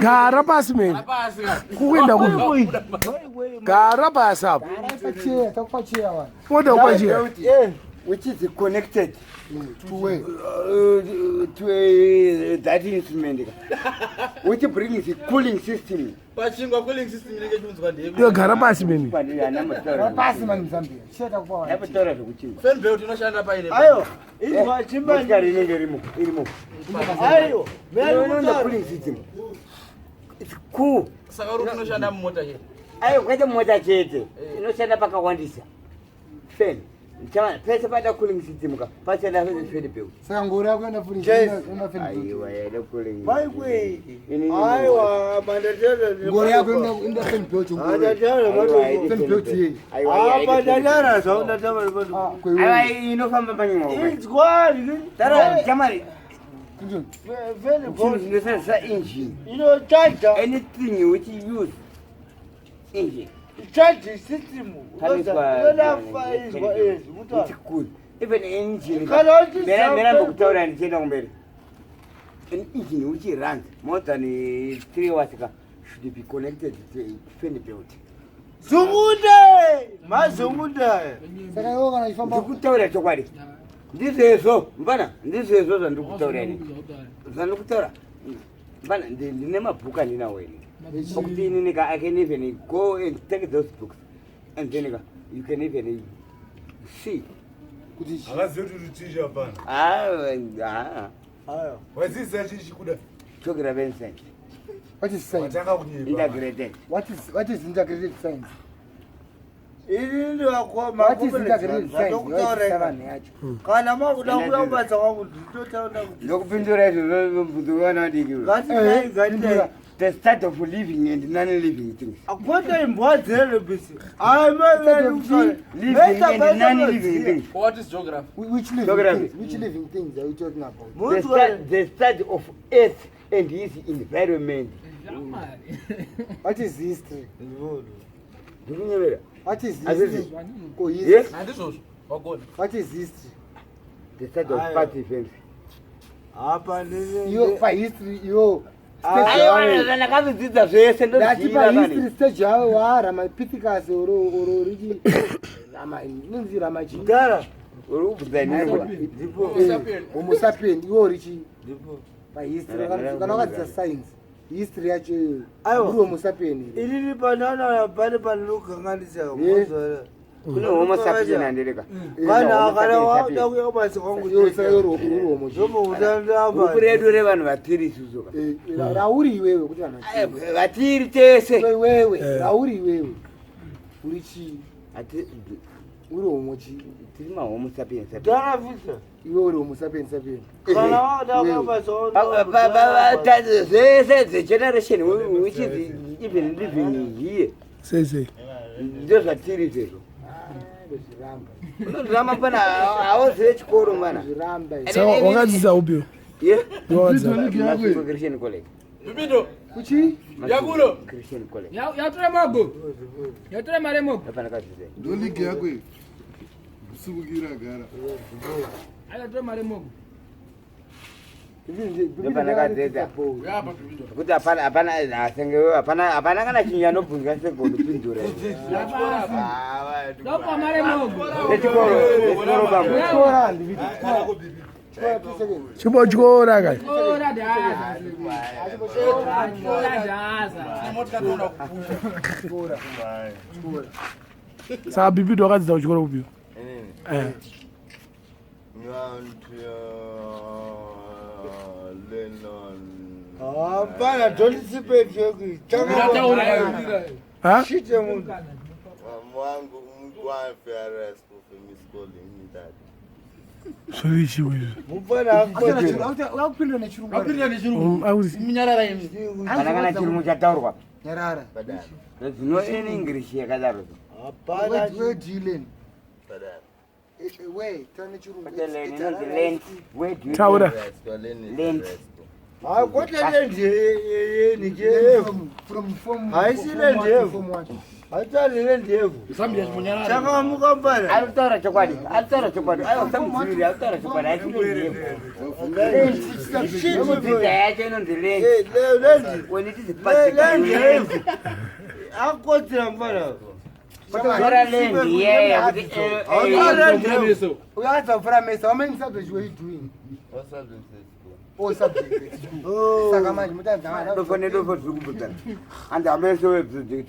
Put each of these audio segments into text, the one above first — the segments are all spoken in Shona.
Gara pasi meni. Kukwenda kuno. Gara pasi hapo. Ngoda upachia. Which is connected to that instrument. Which brings the cooling system. Cooling system Yo gara pasi meni. Pasi mani Zambia. Sheta kwa. Yapatora kuchimba. Fan belt inoshanda pa ile. Ayo. Izwa chimba irimo. Ayo. Mimi cooling system. It's cool. Saka uri inoshanda mota here. Ayo kwaje mota chete. Inoshanda paka wandisa. Fan. Chama pesa pada cooling system ka. Pasa na fan belt. Saka ngori yako ina cooling system. Aiwa ya cooling. Bye way. Aiwa bandadara. Ngori yako ina fan belt. Fan belt hii. Aiwa bandadara saunda tama. Aiwa inofamba panyo. It's good. Tara jamani. Very good. This engine. You know charger. Anything which you use. Engine. Charge system. It's cool. Even engine. Mera kutaura nichenda kumbele. An engine which runs more than 3 hours should be connected to a fan belt. Zungude! Mazungude! Saka yo kana ifamba kutaura chokwadi. Ndizezo, mbana, ndizezo zandikutaura ni. Zandikutaura. Mbana ndine mabhuka ndina wena. Okuti nika I can even go and take those books and then you can even see. Akazetu rutisha hapana. Ah. Wazisa chikuda. Geography science. What is science? Wataka kunipa. Integrated. What is integrated science? Ili ndio akoma What is integrated science? Kana makuda kubaza wangu ndotawona. Ndokupindura izvo mbuduwana ndikiro. Gati. The start of living and non-living things. Akwata imbwadzele bisi. Living and non-living things. What is geography? Which living things are you talking about? The study of earth and its environment. What is history? What is history? Yes. What is history? The study of past events. You for history, you. Ndakavidzidza zvese ndoziva stage wara mapitikasi oro riji ninzi ramachigara uri kubvunza ndipo homo sapien iwo richi pahistory kana wakadzidza science history yacho uri homo sapien iriri panana pane paninokanganisa kuzora kune homo sapien handereka kana akana wauda kuya kubasa kwangu uri homo uredu revanhu vatiri isusuka rauri iwewe kuti vatiri tese wewe rauri iwewe uri chi uri homo chi tiri mahomo sapien iwe uri homo sapien zvese dzegeneration which is even living here ndo zvatiri izvezvo unozviramba pana hauzive chikoro mana Saka wakadzidza upi? Christian college. Bibindo. Kuchi? Yakulo. Christian college. Yatura mago. Yatura maremo. Hapana kadzidza. Ndo ligi yako iyi. Usubukira gara. Ayatura maremo. Hapana kadzidza. Kuti hapana asengewe hapana kana chinyanobvunzwa segondopindura. Dopa maremo. Echikoro bambo. Chibo chikora kai. Saka Bibindo wakadzidza kuchikora upi? Hapana, don't dissipate yogi. Shit mungu. Mwangu mtu afya for miscalling me that. Soichi wewe. Mupana akupindira nechirungu. Auzi. Minyarara yemi. Kana chirungu chataurwa. Nyarara. There's no any English yakadaro. Hapana, we dealing. Wait, turn nechirungu. Where do you Taura. Land. What land from I see land here. Achari ndevu. Zambia chimunyana. Chaka mukambara. Alutaura chokwadi. Ayo samuziviri alutaura chokwadi. Chimudzidza yacho inondilengi. When it is a Lengi. Akodzera mbara. Tora lengi, yeah. We are the Framesa. How many subjects were you doing? What subject is All subjects. Sagamani, Mutanda. Don't forget to put it. And I'm also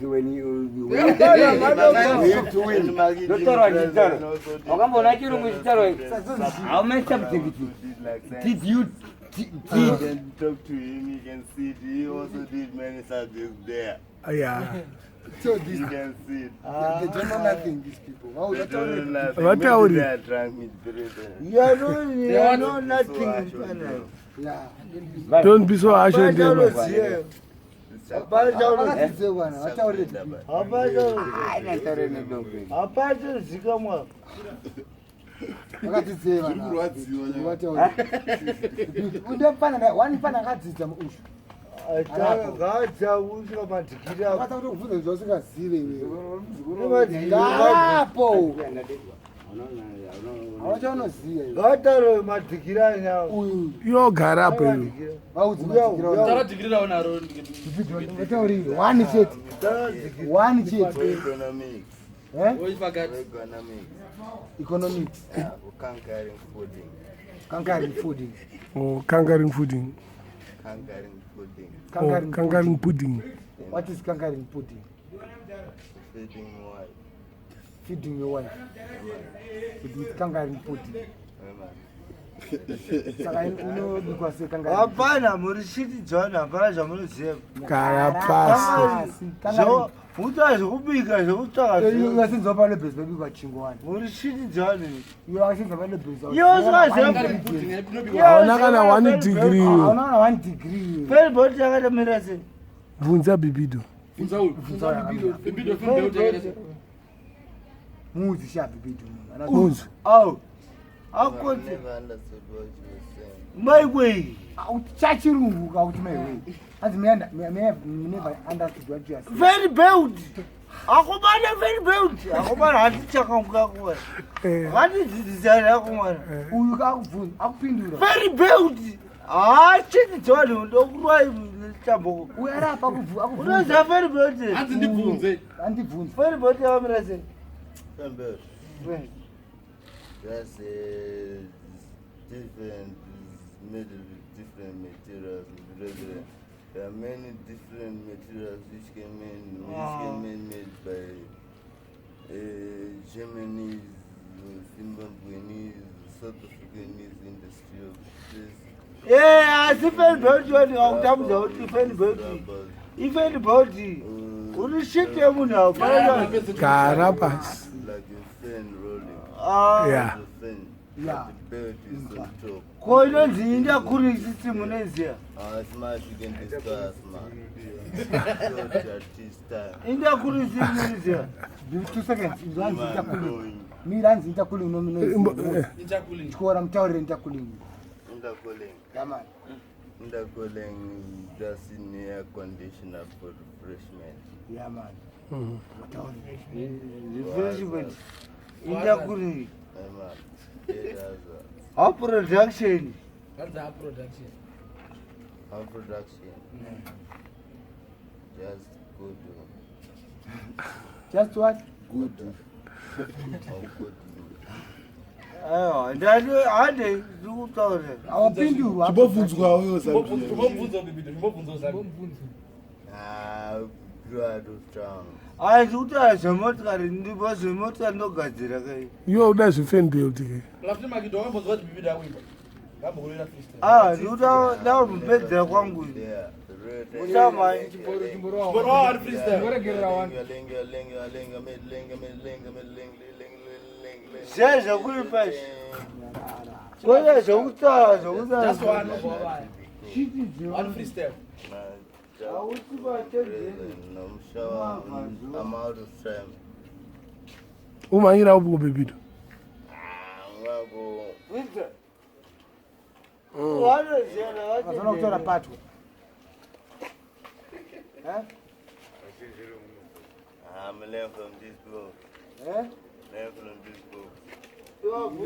when you win. How many subjects did you can talk to him, you can see it. He also did many subjects there. Yeah. So this, You can see it. they don't know nothing, these people. How would They you tell don't them? nothing. What Maybe are we? they are drunk with bread. You know nothing. Yeah. Don't be so harsh on them. Aparte zikamwa. Gacha usika madhikira. Gataro madhikira nya. Yo garapo. Tara digiri onaro. One shit. One shit. Economics. Oi fagat. Economics. Conquering fooding. Conquering fooding. Oh, kangaroo pudding. Conquering fooding. Oh, kangaroo pudding. What is conquering pudding? Feeding wife. Feeding your wife. With conquering pudding. Because Hapana murishiti John hapana zvamunoziva. Karapasi. Muta zvekubika zvekutsvaka. Yasinzwa pale base babikwa chingwani. Murishiti John. Yasinzwa pale base. Hauna kana 1 degree. Hauna 1 degree. Feribot yakatomira sei? Bvunza bibido. Bibido funde Muzi shapi bibido. Bvunza. Oh. I Akote. never understood what you were saying. My way. Chachirungu kauti my way. As me never understood what you are saying. Very built. Akubana very built. Akubana hatichakamuka kuwa. Hatidzidzana akumana. Uyu kakubvunza akupindura. Very built. Chiti John ndokurwa tambo. Uyarapa akubvunza. Unoziva very built. Hanzi ndibvunze. Andibvunza. Very built yakamira sei? Remember, there's different materials. There are many different materials which can be made by Germany's, Zimbabweanese, South Africanese industry of this. Yeah, I see very built. You are talking about very built. Even body. Unishite muna. Karapasi. Like a fan rolling. Yeah. The fan. Yeah. The belt is on top. Koinonzi indakuri system unoziya. It's much you can discuss, man. Indakuri system unoziya. 2 seconds. Miranzi intercooling nomino. Intercooling. Chikora mtaurire intercooling. Intercooling. Yaman. Intercooling just in air conditioner for refreshment. Yaman. Refreshment. Indakuri. Man, it has How production? That's our production. how production. Just good. Just what? Good. How good. Ndati ade ndikutaura. Awapindurwa. Chibovunzwa wewe Chibovunzo bibido. Chibovunzo zabi. You are too strong. Ndikutaura zvemotokari ndipo zvemotokari ndogadzira kai. Yo uda zvifan build ke. Lafuna magido wambozo wati bibido awimba. Ngambogolera freestyle. Ndikutaura ndawo mpedzera kwangu. There. Uchama Boro ari freestyle. Ngoregerera wani. zvezvo kuri pashi. Kwete zvekutaura Just one. Chiti One freestyle. I'm out of time. Umanyira ubu bibido. Azona kutora patwa. I'm learning from this book. Eh? Learn from this book. From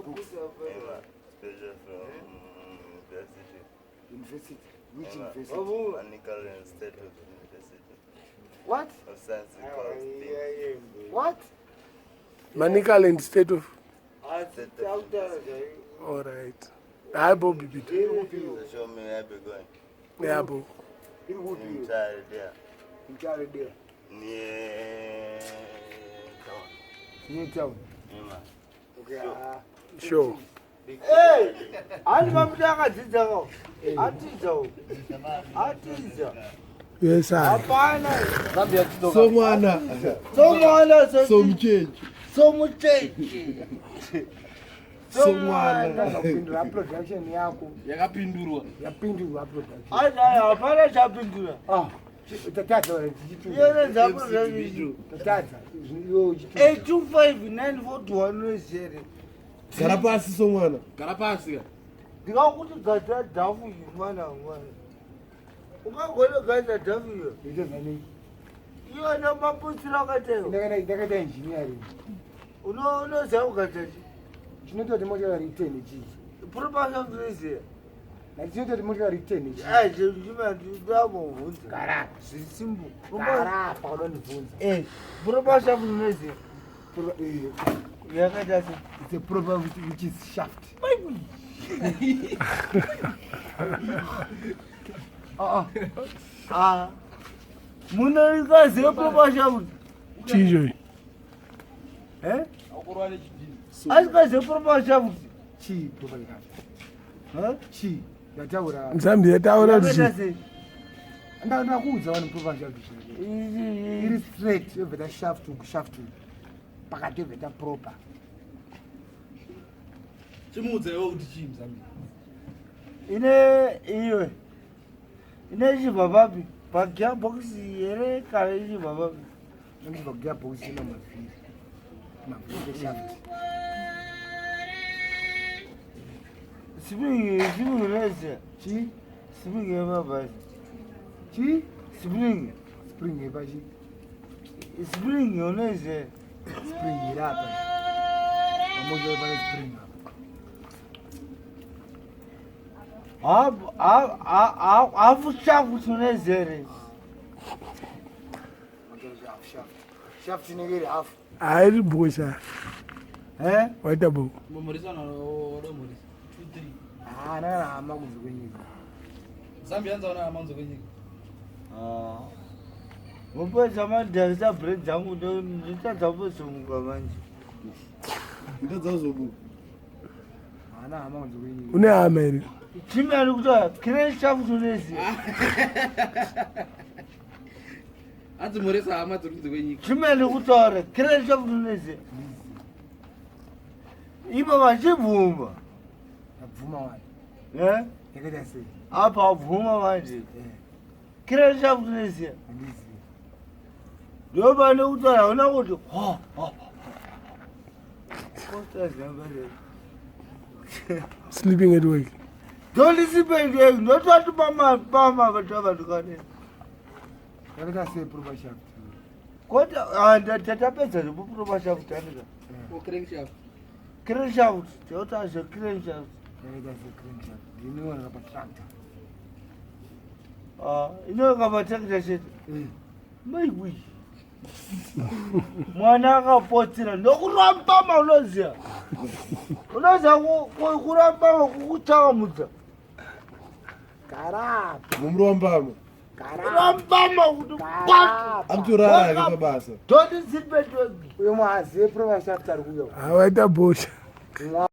books. Special from university. University. Which Emma, university? Manical and State of University. What? Of Science and College. What? Manical and state of. State of University. All right. I will be bit. Show me where we're going. Yeah, bro. In China, there. In China there. Near town. New town. Emma. Okay. Sure. Hey, ani mamdaka dzidzawo. Atidzo. Yes, sir. Hapana. Someone. Somwana Some somuchechi. Yapindura production yako. yakapindurwa Yapindura production. Ana hapana chapindura. Tatata. Yena dzapindura. Tatata. Yo. 825941 Gara pasi somwana. gara pasi ka ndikakuti gadza dhafu iyi mwana wamwana ungagona gadza dhafu iyo Ito vani. iyona maputsiro akatewa Ndakata engineering. unoziva kugadza chi Chinoita kuti motikari 10 chi. puripasa kuziziya Chinoita kuti motikari 10 chi. chimandidamubvunza Gara. zvisimbu Gara paunondibvunza. puripasa kunoziya yakaita se It's a proper which is shaft. munoikaziva puripasa kuti Chijo. akurwa nechidini asikaziva puripasa kuti Chi proper shaft. Chi. Ndataura. Mzambi taura yakaita kuti. sei Ndakuudza vanhu proper shaft. Iri straight yobveta shaft to shaft. Pakati yobveta proper. chimuudzewo kuti chii mzambi ine iwe ine chibva papi pagearboxi here kana ichibva papi Ndibva gearbox ina mavhiri. Mavhiri shaft. spring rese Chi. spring yemabhasi Chi. spring Spring yepachi. spring uneze Spring irapa. Pamoja pane spring apa. hafu shafu unezere Shaft inenge iri half. Airi bosha. Waita bo. mumorisana wadomorisa 2 3 Nana hama kunze kwenyika. zambi anzaona amanzo kwenyika mupedza madhakisa bred dzangu ndichadzaposomuka manje ndadzazobuka Hana hama kunze kwenyika. Une hama ere. chimi ari kutaura kire shafu uneze adzimoresa hama dziri kunze kwenyika chimi ari kutaura kire shafu uneze ipo vachibvuma Ndabvuma wani. Yakaita sei? apa wabvuma manje kire shafu uneze Handizivi. ndo pane kutaura una kuti Sleeping at work. ndondisipendeki ndototi pama vatavandukane Yakaita sei proper shaft? kota tatapedza zvepupuropashakutanika okrenkshaft cranshaft tautaze cranshaft Yakaita sei crane shaft. Ndinoona patractor. inonga patakita chete maiwi mwana akapotsira ndokurambama unoziya kurambama kukutsamudza Garapa. Mumurambama. kurambama kuti Akutorara yake pabasa. dondisipendeki Uyo mwaziye proper shaft ari kuuya. Waita bosha.